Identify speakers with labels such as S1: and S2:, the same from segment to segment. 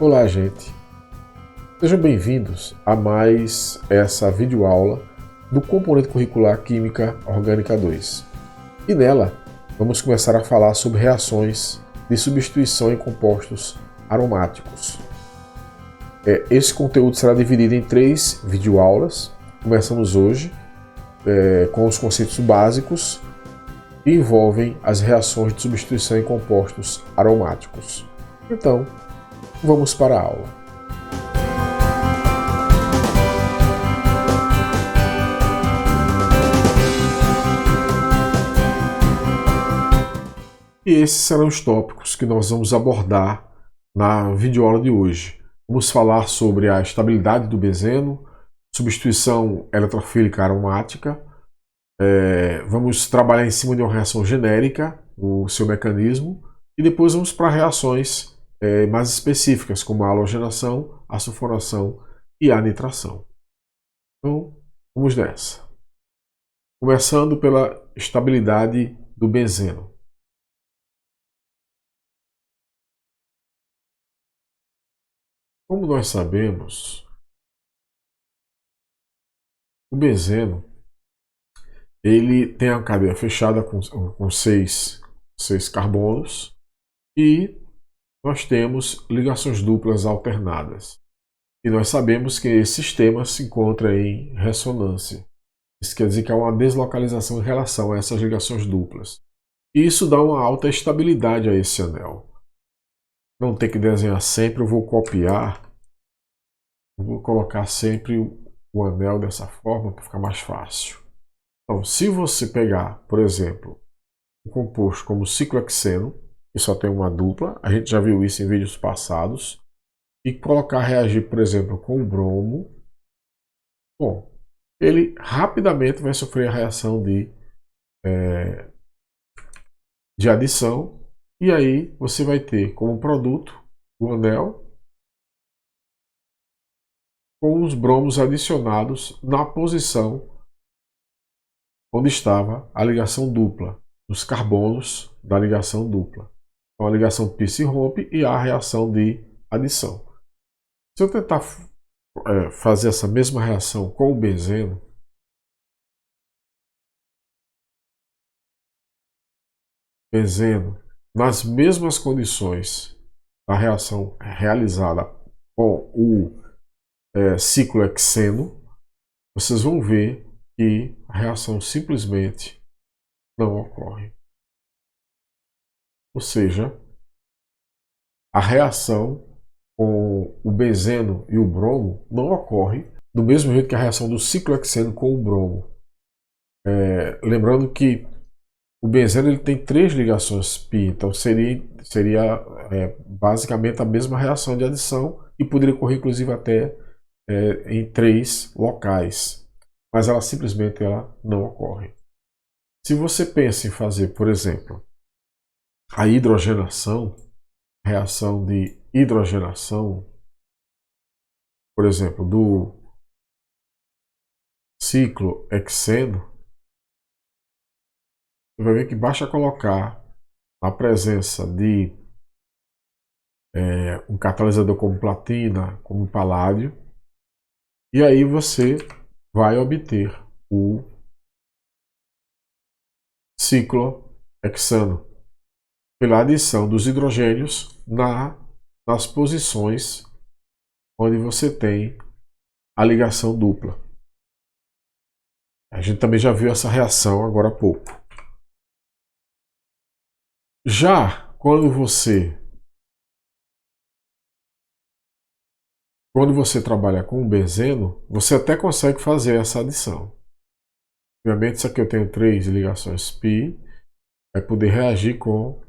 S1: Olá, gente. Sejam bem-vindos a mais essa videoaula do componente curricular Química Orgânica 2. E nela, vamos começar a falar sobre reações de substituição em compostos aromáticos. Esse conteúdo será dividido em 3 videoaulas. Começamos hoje com os conceitos básicos que envolvem as reações de substituição em compostos aromáticos. Então, vamos para a aula. E esses serão os tópicos que nós vamos abordar na videoaula de hoje. Vamos falar sobre a estabilidade do benzeno, substituição eletrofílica aromática, vamos trabalhar em cima de uma reação genérica, o seu mecanismo, e depois vamos para reações mais específicas, como a halogenação, a sulfonação e a nitração. Então, vamos nessa. Começando pela estabilidade do benzeno. Como nós sabemos, o benzeno ele tem a cadeia fechada com seis carbonos e nós temos ligações duplas alternadas. E nós sabemos que esse sistema se encontra em ressonância. Isso quer dizer que há uma deslocalização em relação a essas ligações duplas. E isso dá uma alta estabilidade a esse anel. Não tem que desenhar sempre, eu vou copiar, eu vou colocar sempre o anel dessa forma para ficar mais fácil. Então, se você pegar, por exemplo, um composto como o ciclohexeno, que só tem uma dupla, a gente já viu isso em vídeos passados, e colocar reagir, por exemplo, com o bromo, bom, ele rapidamente vai sofrer a reação de adição, e aí você vai ter como produto o anel com os bromos adicionados na posição onde estava a ligação dupla, os carbonos da ligação dupla. Então a ligação π se rompe e há a reação de adição. Se eu tentar fazer essa mesma reação com o benzeno, nas mesmas condições da reação realizada com o ciclohexeno, vocês vão ver que a reação simplesmente não ocorre. Ou seja, a reação com o benzeno e o bromo não ocorre do mesmo jeito que a reação do ciclohexeno com o bromo. Lembrando que o benzeno ele tem 3 ligações π, então seria basicamente a mesma reação de adição e poderia ocorrer inclusive até em 3 locais, mas ela simplesmente não ocorre. Se você pensa em fazer, por exemplo, a hidrogenação, reação de hidrogenação, por exemplo, do ciclohexeno, você vai ver que basta colocar a presença de um catalisador como platina, como paládio, e aí você vai obter o ciclohexano pela adição dos hidrogênios nas posições onde você tem a ligação dupla. A gente também já viu essa reação agora há pouco. Já quando você trabalha com o benzeno, você até consegue fazer essa adição. Obviamente, isso aqui eu tenho 3 ligações π, vai poder reagir com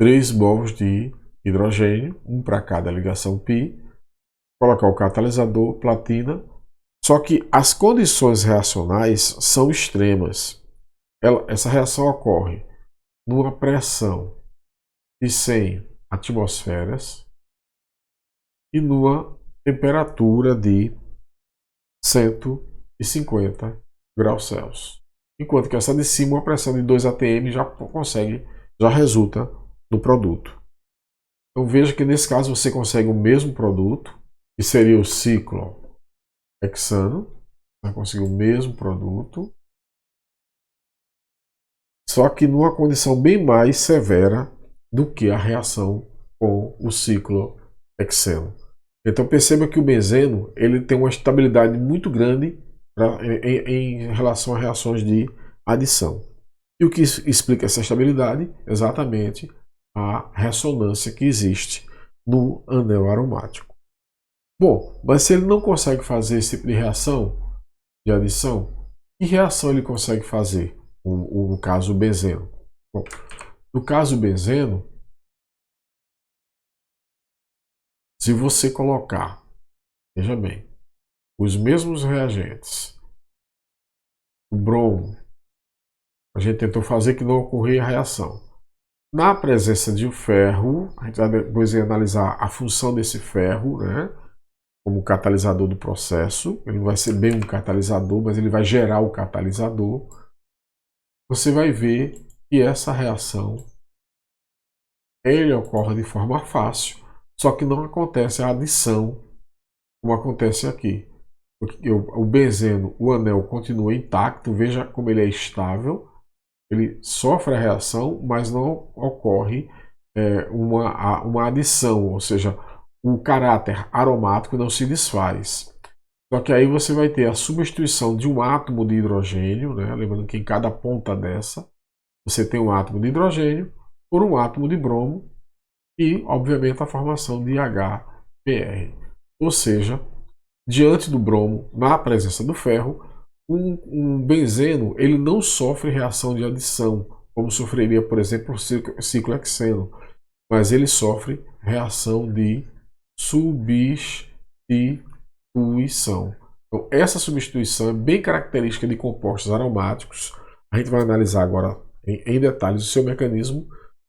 S1: 3 mols de hidrogênio, um para cada ligação π, colocar o catalisador, platina, só que as condições reacionais são extremas. Essa reação ocorre numa pressão de 100 atmosferas e numa temperatura de 150 graus Celsius. Enquanto que essa de cima, uma pressão de 2 atm já resulta no produto. Então veja que nesse caso você consegue o mesmo produto, que seria o ciclohexano, vai conseguir o mesmo produto, só que numa condição bem mais severa do que a reação com o ciclohexeno. Então perceba que o benzeno ele tem uma estabilidade muito grande em relação a reações de adição. E o que explica essa estabilidade? Exatamente a ressonância que existe no anel aromático. Bom, mas se ele não consegue fazer esse tipo de reação de adição, que reação ele consegue fazer? No caso, o benzeno. Bom, no caso, o benzeno, se você colocar, veja bem, os mesmos reagentes, o bromo, a gente tentou fazer que não ocorria a reação. Na presença de um ferro, a gente vai depois analisar a função desse ferro, né, como catalisador do processo. Ele não vai ser bem um catalisador, mas ele vai gerar o catalisador. Você vai ver que essa reação ele ocorre de forma fácil, só que não acontece a adição como acontece aqui. Porque o benzeno, o anel continua intacto, veja como ele é estável, ele sofre a reação, mas não ocorre uma adição, ou seja, o caráter aromático não se desfaz. Só que aí você vai ter a substituição de um átomo de hidrogênio, né? Lembrando que em cada ponta dessa você tem um átomo de hidrogênio por um átomo de bromo e, obviamente, a formação de HBr. Ou seja, diante do bromo, na presença do ferro, um benzeno ele não sofre reação de adição, como sofreria, por exemplo, o ciclohexeno, mas ele sofre reação de substituição. Então, essa substituição é bem característica de compostos aromáticos. A gente vai analisar agora em detalhes o seu mecanismo.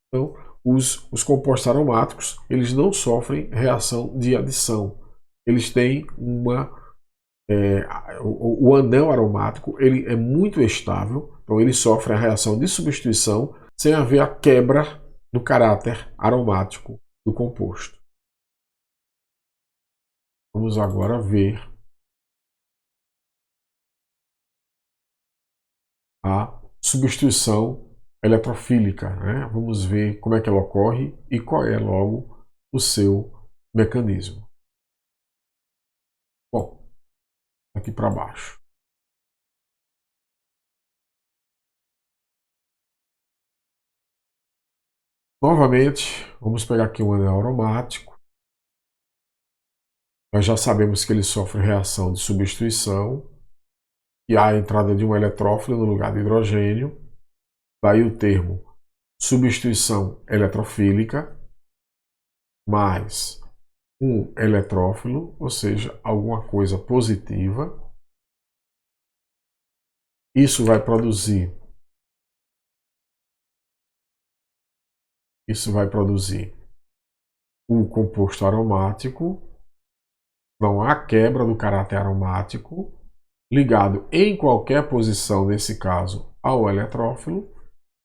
S1: Então, os compostos aromáticos eles não sofrem reação de adição. Eles têm o anel aromático ele é muito estável, então ele sofre a reação de substituição sem haver a quebra do caráter aromático do composto. Vamos agora ver a substituição eletrofílica, né? Vamos ver como é que ela ocorre e qual é logo o seu mecanismo. Bom, aqui para baixo. Novamente, vamos pegar aqui um anel aromático. Nós já sabemos que ele sofre reação de substituição e há a entrada de um eletrófilo no lugar de hidrogênio. Daí o termo substituição eletrofílica mais um eletrófilo, ou seja, alguma coisa positiva. Isso vai produzir o composto aromático. Não há quebra do caráter aromático, ligado em qualquer posição, nesse caso, ao eletrófilo,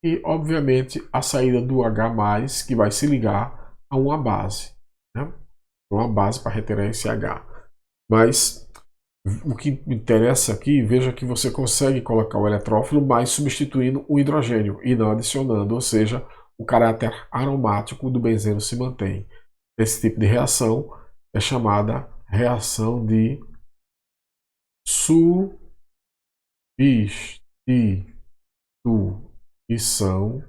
S1: e, obviamente, a saída do H+, que vai se ligar a uma base, né? Uma base para retirar esse H. Mas o que interessa aqui, veja que você consegue colocar o eletrófilo, mas substituindo o hidrogênio e não adicionando, ou seja, o caráter aromático do benzeno se mantém. Esse tipo de reação é chamada reação de substituição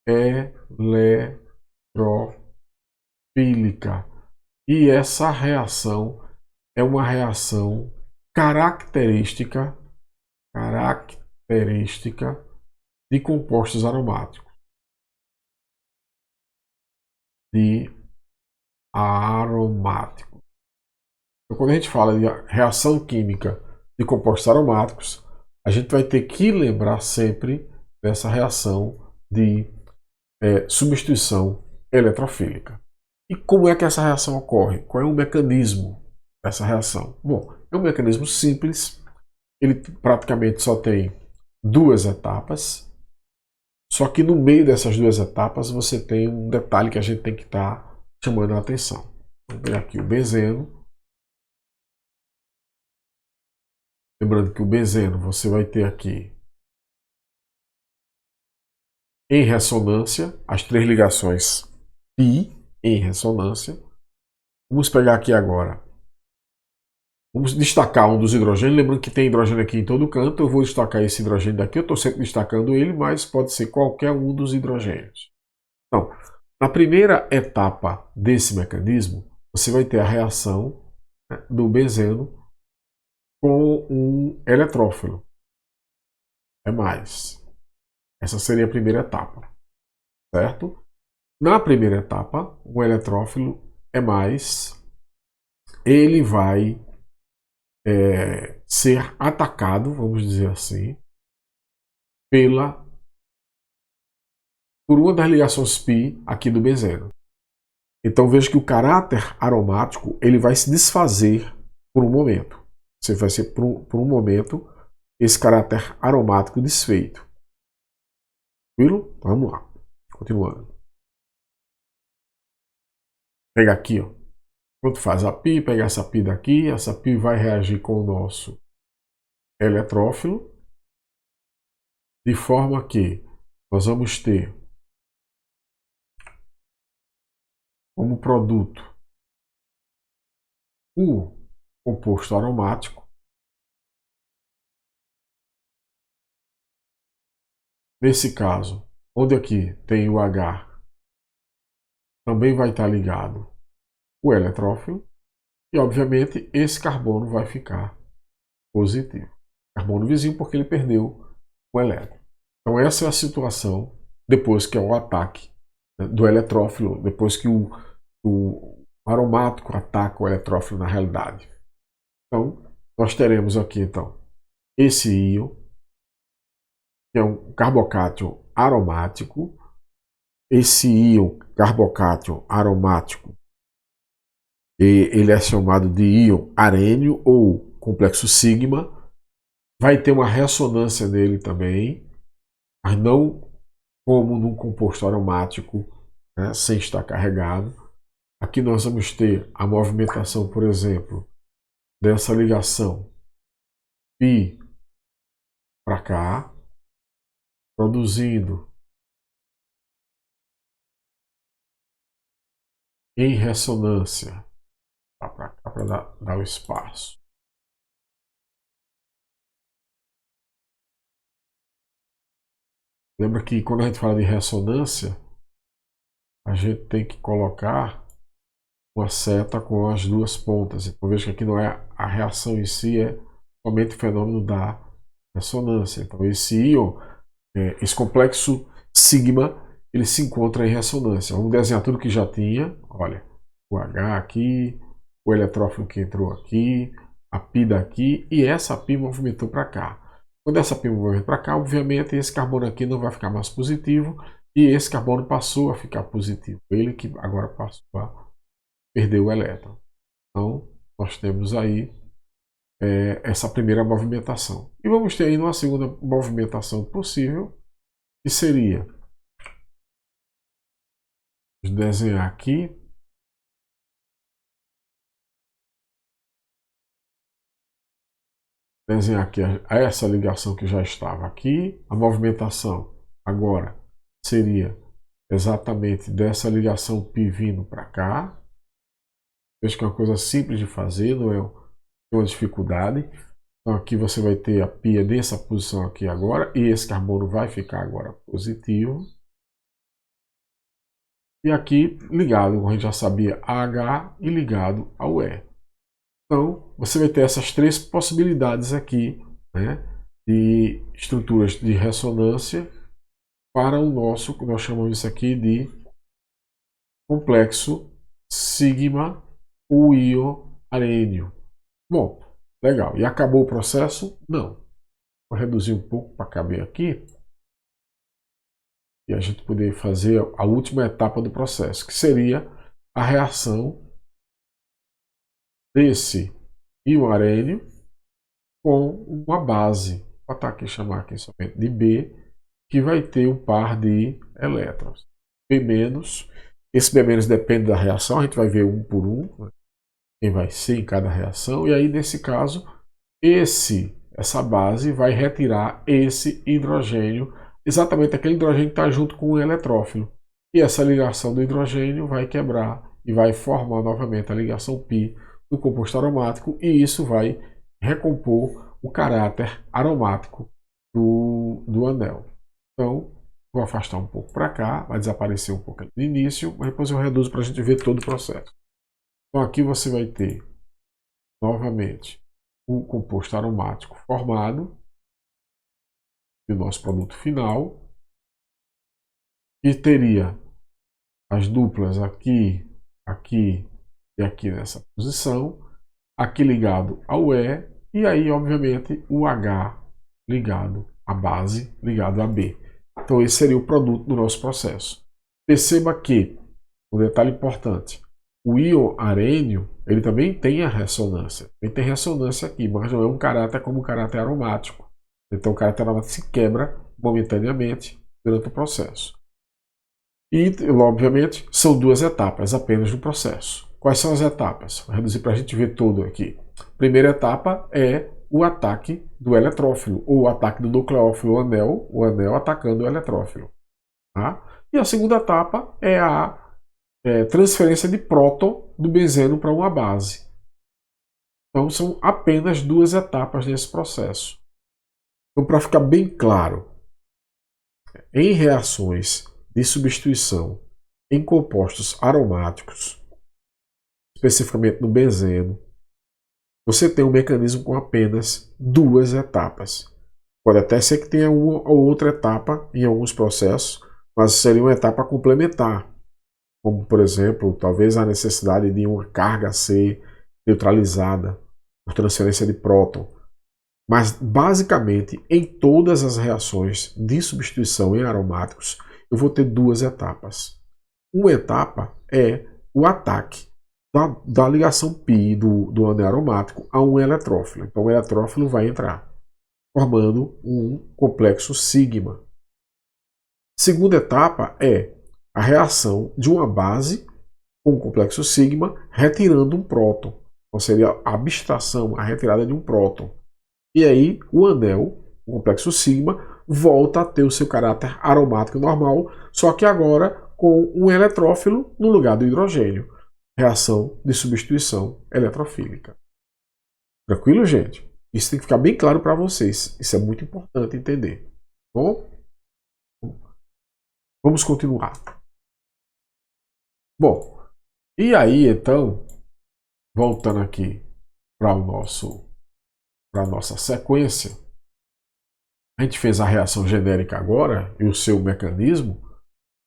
S1: eletrofílica. E essa reação é uma reação característica de compostos aromáticos. Então, quando a gente fala de reação química de compostos aromáticos, a gente vai ter que lembrar sempre dessa reação de substituição eletrofílica. E como é que essa reação ocorre? Qual é o mecanismo dessa reação? Bom, é um mecanismo simples, ele praticamente só tem duas etapas. Só que no meio dessas duas etapas você tem um detalhe que a gente tem que estar chamando a atenção. Vamos ver aqui o benzeno. Lembrando que o benzeno você vai ter aqui em ressonância as três ligações pi em ressonância. Vamos pegar aqui agora. Vamos destacar um dos hidrogênios. Lembrando que tem hidrogênio aqui em todo canto. Eu vou destacar esse hidrogênio daqui. Eu estou sempre destacando ele, mas pode ser qualquer um dos hidrogênios. Então, na primeira etapa desse mecanismo, você vai ter a reação, né, do benzeno com um eletrófilo. É mais. Essa seria a primeira etapa, certo? Na primeira etapa, o eletrófilo é mais, ele vai ser atacado, vamos dizer assim, por uma das ligações π aqui do benzeno. Então veja que o caráter aromático ele vai se desfazer por um momento. Você vai ser por um momento esse caráter aromático desfeito. Viram? Vamos lá. Continuando. Pega aqui, ó. Quando faz a π, pega essa π daqui, essa π vai reagir com o nosso eletrófilo, de forma que nós vamos ter como produto o composto aromático. Nesse caso, onde aqui tem o H, também vai estar ligado o eletrófilo. E, obviamente, esse carbono vai ficar positivo. Carbono vizinho porque ele perdeu o elétron. Então, essa é a situação depois que é o ataque, né, do eletrófilo, depois que o aromático ataca o eletrófilo na realidade. Então, nós teremos aqui, então, esse íon, que é um carbocátion aromático. Esse íon carbocátion aromático, ele é chamado de íon arênio ou complexo sigma. Vai ter uma ressonância nele também, mas não como num composto aromático, né, sem estar carregado. Aqui nós vamos ter a movimentação, por exemplo, dessa ligação π para cá, produzindo em ressonância para cá para dar o espaço. Lembra que quando a gente fala de ressonância, a gente tem que colocar uma seta com as duas pontas. Então veja que aqui não é a reação em si, é somente o fenômeno da ressonância. Então esse íon, esse complexo sigma, ele se encontra em ressonância. Vamos desenhar tudo que já tinha. Olha, o H aqui, o eletrófilo que entrou aqui, a π daqui e essa π movimentou para cá. Quando essa π movimentou para cá, obviamente esse carbono aqui não vai ficar mais positivo e esse carbono passou a ficar positivo. Ele que agora passou a perder o elétron. Então, nós temos aí essa primeira movimentação. E vamos ter aí uma segunda movimentação possível, que seria desenhar aqui essa ligação que já estava aqui. A movimentação agora seria exatamente dessa ligação π vindo para cá. Veja que é uma coisa simples de fazer, não é uma dificuldade. Então aqui você vai ter a π nessa posição aqui agora e esse carbono vai ficar agora positivo. E aqui ligado, como a gente já sabia, a H e ligado ao E. Então, você vai ter essas três possibilidades aqui, né, de estruturas de ressonância para o nosso, que nós chamamos isso aqui de complexo sigma ou íon arênio. Bom, legal. E acabou o processo? Não. Vou reduzir um pouco para caber aqui e a gente poder fazer a última etapa do processo, que seria a reação desse íon arênio com uma base. Vou botar aqui, chamar aqui somente de B, que vai ter um par de elétrons. B-, esse B- depende da reação, a gente vai ver um por um, né, quem vai ser em cada reação, e aí nesse caso, essa base vai retirar esse hidrogênio, exatamente aquele hidrogênio que está junto com o eletrófilo. E essa ligação do hidrogênio vai quebrar e vai formar novamente a ligação π do composto aromático, e isso vai recompor o caráter aromático do anel. Então, vou afastar um pouco para cá, vai desaparecer um pouco no início, mas depois eu reduzo para a gente ver todo o processo. Então, aqui você vai ter novamente o composto aromático formado e o nosso produto final, e teria as duplas aqui, aqui e aqui nessa posição, aqui ligado ao E aí, obviamente, o H ligado à base, ligado a B. Então, esse seria o produto do nosso processo. Perceba que, um detalhe importante, o íon arênio, ele também tem a ressonância. Ele tem ressonância aqui, mas não é um caráter como o caráter aromático. Então, o caráter aromático se quebra momentaneamente durante o processo. E, obviamente, são duas etapas apenas do processo. Quais são as etapas? Vou reduzir para a gente ver tudo aqui. Primeira etapa é o ataque do eletrófilo, ou o ataque do nucleófilo, o anel atacando o eletrófilo. Tá? E a segunda etapa é a transferência de próton do benzeno para uma base. Então, são apenas duas etapas nesse processo. Então, para ficar bem claro, em reações de substituição em compostos aromáticos, especificamente no benzeno, você tem um mecanismo com apenas duas etapas. Pode até ser que tenha uma ou outra etapa em alguns processos, mas seria uma etapa complementar, como, por exemplo, talvez a necessidade de uma carga ser neutralizada por transferência de próton. Mas, basicamente, em todas as reações de substituição em aromáticos, eu vou ter duas etapas. Uma etapa é o ataque da ligação π do anel aromático a um eletrófilo. Então, o eletrófilo vai entrar, formando um complexo sigma. Segunda etapa é a reação de uma base com o complexo sigma retirando um próton. Então, seria a abstração, a retirada de um próton. E aí o anel, o complexo sigma, volta a ter o seu caráter aromático normal, só que agora com um eletrófilo no lugar do hidrogênio. Reação de substituição eletrofílica. Tranquilo, gente? Isso tem que ficar bem claro para vocês. Isso é muito importante entender. Bom, vamos continuar. Bom, e aí então, voltando aqui para a nossa sequência, a gente fez a reação genérica agora e o seu mecanismo.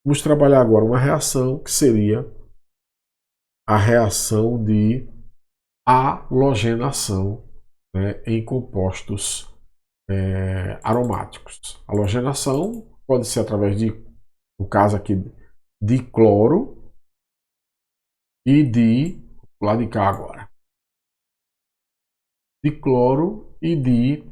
S1: Vamos trabalhar agora uma reação que seria a reação de halogenação, né, em compostos aromáticos. Halogenação pode ser através de, no caso aqui, de cloro e de, lá de cá agora, de cloro e de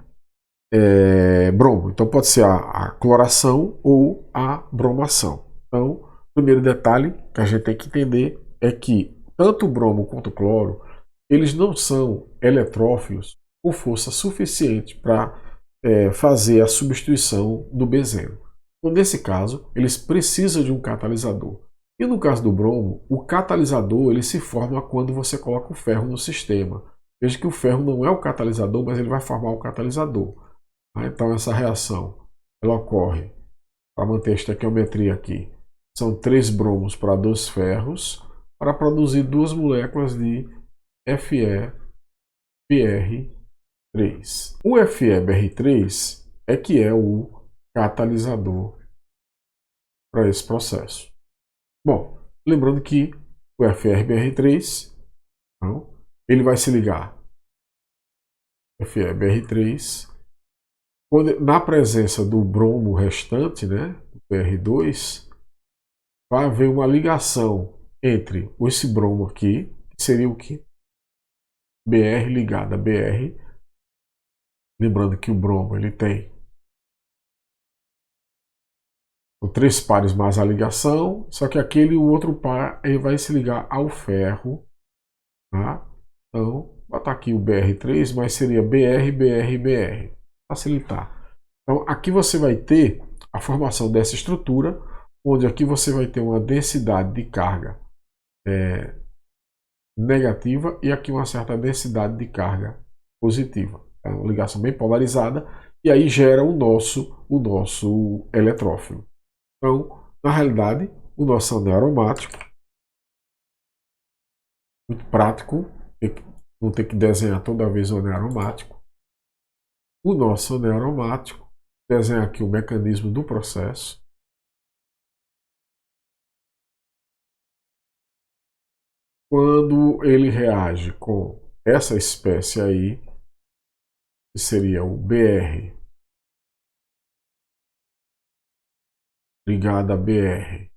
S1: bromo. Então pode ser a cloração ou a bromação. Então, o primeiro detalhe que a gente tem que entender é que tanto o bromo quanto o cloro, eles não são eletrófilos com força suficiente para fazer a substituição do benzeno. Então, nesse caso, eles precisam de um catalisador. E no caso do bromo, o catalisador ele se forma quando você coloca o ferro no sistema. Veja que o ferro não é o catalisador, mas ele vai formar o catalisador. Então essa reação ela ocorre, para manter a estequiometria aqui, são 3 bromos para 2 ferros para produzir 2 moléculas de FeBr3. O FeBr3 é que é o catalisador para esse processo. Bom, lembrando que o FeBr3 então, ele vai se ligar FeBr3 na presença do bromo restante, né, BR2, vai haver uma ligação entre esse bromo aqui, que seria o que? BR ligado a BR. Lembrando que o bromo ele tem com 3 pares mais a ligação, só que aquele o outro par ele vai se ligar ao ferro, tá? Então, vou botar aqui o BR3, mas seria BR, BR, BR, facilitar. Então, aqui você vai ter a formação dessa estrutura, onde aqui você vai ter uma densidade de carga negativa e aqui uma certa densidade de carga positiva. É uma ligação bem polarizada e aí gera o nosso eletrófilo. Então, na realidade, o nosso anel aromático, muito prático, não ter que desenhar toda vez o anel aromático. O nosso anel aromático, desenhar aqui o mecanismo do processo. Quando ele reage com essa espécie aí, que seria o BR ligado a BR,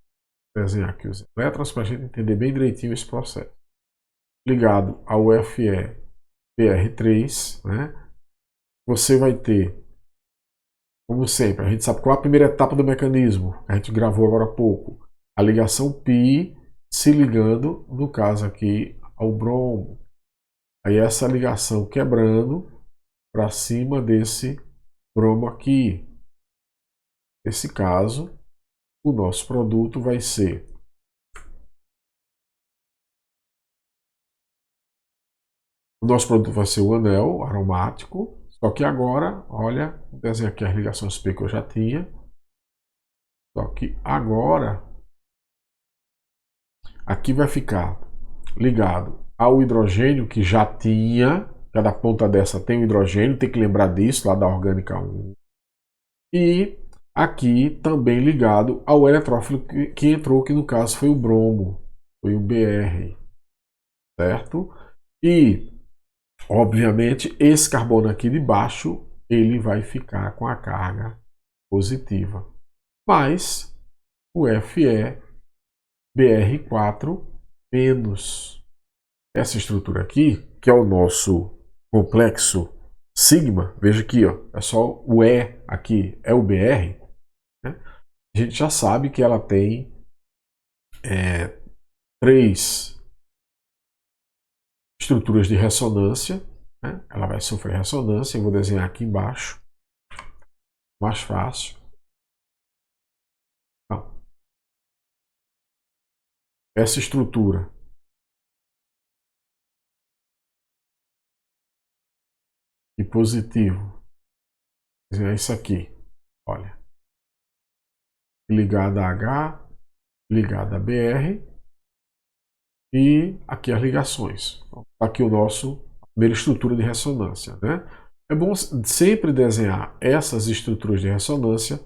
S1: desenhar aqui os elétrons para a gente entender bem direitinho esse processo. Ligado ao Fe BR3, né? Você vai ter, como sempre, a gente sabe qual é a primeira etapa do mecanismo, a gente gravou agora há pouco, a ligação π se ligando, no caso aqui, ao bromo. Aí essa ligação quebrando para cima desse bromo aqui. Nesse caso, o nosso produto vai ser o anel aromático, só que agora, olha, vou desenhar aqui as ligações P que eu já tinha. Só que agora, aqui vai ficar ligado ao hidrogênio que já tinha, cada ponta dessa tem um hidrogênio, tem que lembrar disso, lá da orgânica 1. E aqui também ligado ao eletrófilo que entrou, que no caso foi o bromo, foi o BR, certo? E, obviamente, esse carbono aqui de baixo, ele vai ficar com a carga positiva. Mas o Fe BR4 menos essa estrutura aqui, que é o nosso complexo sigma, veja aqui, ó, é só o E aqui, é o BR, né? A gente já sabe que ela tem 3 estruturas de ressonância, né? Ela vai sofrer ressonância, eu vou desenhar aqui embaixo, mais fácil. Então, essa estrutura de positivo, é isso aqui, olha, ligada a H, ligada a BR, e aqui as ligações. Então, aqui o nosso primeira estrutura de ressonância, né? É bom sempre desenhar essas estruturas de ressonância,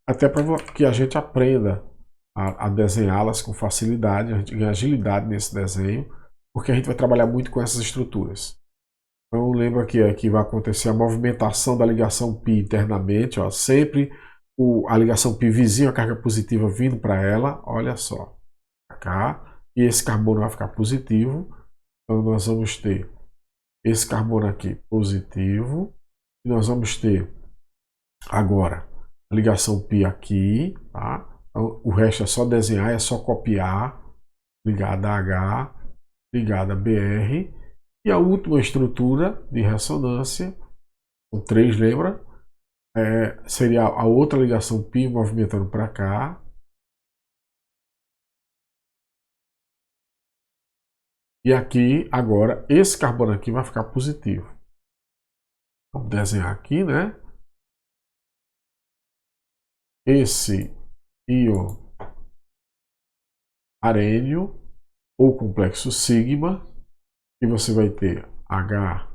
S1: até para que a gente aprenda a desenhá-las com facilidade, a gente ganha agilidade nesse desenho, porque a gente vai trabalhar muito com essas estruturas. Então lembra que aqui vai acontecer a movimentação da ligação π internamente, ó, sempre a ligação π vizinha, a carga positiva vindo para ela, olha só, para cá, e esse carbono vai ficar positivo, então nós vamos ter esse carbono aqui positivo, e nós vamos ter agora a ligação π aqui, tá? Então, o resto é só desenhar, é só copiar, ligada a H, ligada a BR, e a última estrutura de ressonância, com 3, lembra? Seria a outra ligação π movimentando para cá. E aqui, agora, esse carbono aqui vai ficar positivo. Vamos desenhar aqui, né? Esse íon arênio, ou complexo sigma, e você vai ter H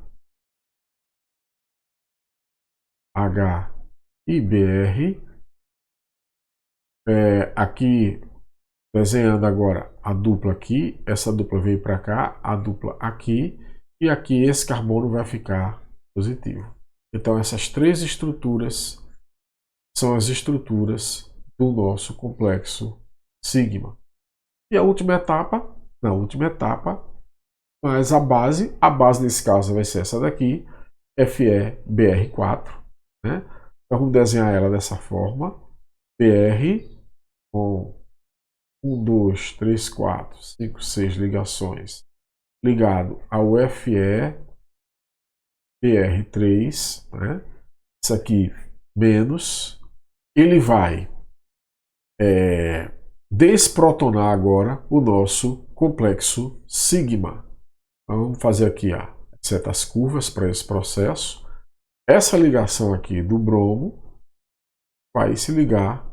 S1: e BR. Aqui, desenhando agora a dupla aqui, essa dupla veio para cá, a dupla aqui, e aqui esse carbono vai ficar positivo. Então essas 3 estruturas são as estruturas do nosso complexo sigma. E a última etapa, mas a base nesse caso vai ser essa daqui, FeBr4, né? Então vamos desenhar ela dessa forma, BR, com 1, 2, 3, 4, 5, 6 ligações ligado ao FePr3, né? Isso aqui menos, ele vai desprotonar agora o nosso complexo sigma. Então, vamos fazer aqui certas curvas para esse processo. Essa ligação aqui do bromo vai se ligar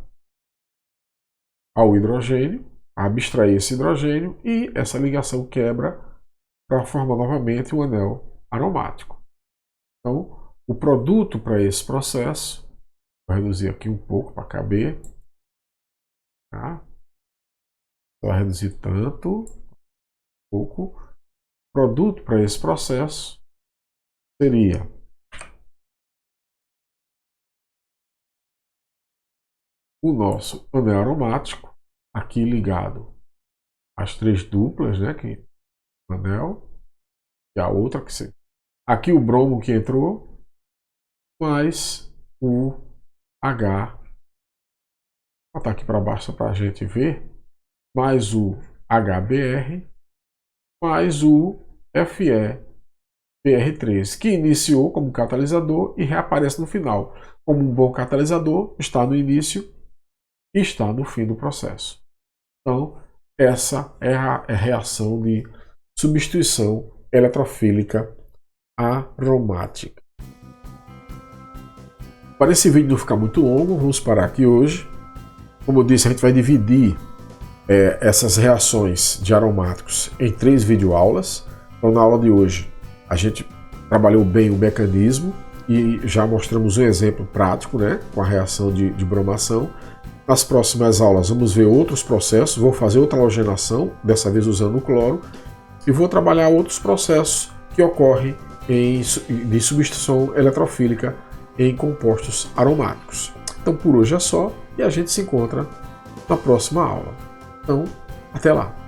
S1: ao hidrogênio, abstrair esse hidrogênio, e essa ligação quebra para formar novamente um anel aromático. Então, o produto para esse processo, vou reduzir aqui um pouco para caber, tá? Vai reduzir tanto, pouco. O produto para esse processo seria o nosso anel aromático, aqui ligado às 3 duplas, né? Que o anel, e a outra que se... Aqui o bromo que entrou, mais o H, vou botar aqui para baixo para a gente ver, mais o HBr, mais o FePr3, que iniciou como catalisador e reaparece no final. Como um bom catalisador, está no início e está no fim do processo. Então, essa é a reação de substituição eletrofílica aromática. Para esse vídeo não ficar muito longo, vamos parar aqui hoje. Como eu disse, a gente vai dividir essas reações de aromáticos em 3 videoaulas. Então, na aula de hoje, a gente trabalhou bem o mecanismo e já mostramos um exemplo prático, né, com a reação de bromação. Nas próximas aulas, vamos ver outros processos. Vou fazer outra halogenação, dessa vez usando o cloro, e vou trabalhar outros processos que ocorrem de substituição eletrofílica em compostos aromáticos. Então, por hoje é só, e a gente se encontra na próxima aula. Então, até lá!